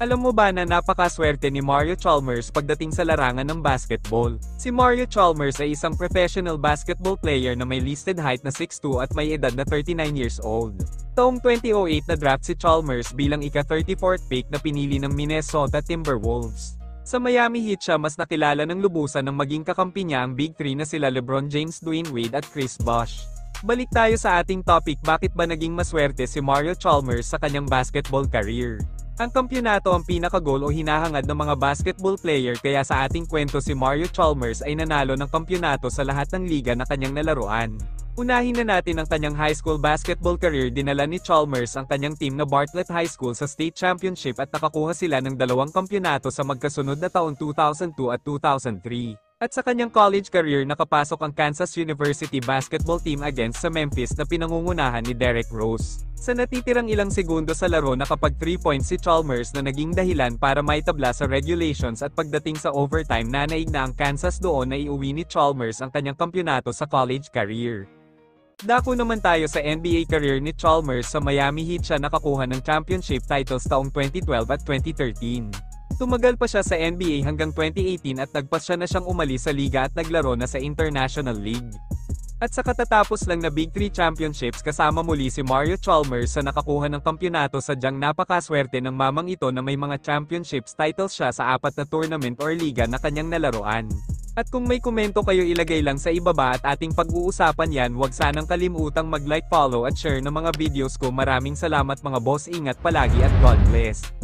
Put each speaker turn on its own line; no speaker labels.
Alam mo ba na napakaswerte ni Mario Chalmers pagdating sa larangan ng basketball? Si Mario Chalmers ay isang professional basketball player na may listed height na 6'2" at may edad na 39 years old. Taong 2008 na draft si Chalmers bilang ika-34th pick na pinili ng Minnesota Timberwolves. Sa Miami Heat siya mas nakilala ng lubusan ng maging kakampi niya ang Big Three na sila LeBron James, Dwayne Wade at Chris Bosh. Balik tayo sa ating topic, bakit ba naging maswerte si Mario Chalmers sa kanyang basketball career? Ang kampyonato ang pinaka-goal o hinahangad ng mga basketball player, kaya sa ating kwento si Mario Chalmers ay nanalo ng kampyonato sa lahat ng liga na kanyang nalaruan. Unahin na natin ang kanyang high school basketball career. Dinala ni Chalmers ang kanyang team na Bartlett High School sa state championship at nakakuha sila ng 2 kampyonato sa magkasunod na taon 2002 at 2003. At sa kanyang college career nakapasok ang Kansas University basketball team against sa Memphis na pinangungunahan ni Derrick Rose. Sa natitirang ilang segundo sa laro nakapag 3 points si Chalmers na naging dahilan para maitabla sa regulations, at pagdating sa overtime nanaig na ang Kansas, doon na iuwi ni Chalmers ang kanyang kampyonato sa college career. Dako naman tayo sa NBA career ni Chalmers. Sa Miami Heat siya nakakuha ng championship titles taong 2012 at 2013. Tumagal pa siya sa NBA hanggang 2018 at nagpas siya na siyang umalis sa liga at naglaro na sa International League. At sa katatapos lang na Big Three Championships kasama muli si Mario Chalmers sa nakakuha ng kampyonato. Sadyang napakaswerte ng mamang ito na may mga championships titles siya sa 4 na tournament or liga na kanyang nalaruan. At kung may komento kayo, ilagay lang sa ibaba at ating pag-uusapan yan. Huwag sanang kalimutang mag-like, follow at share ng mga videos ko. Maraming salamat mga boss, ingat palagi at God bless.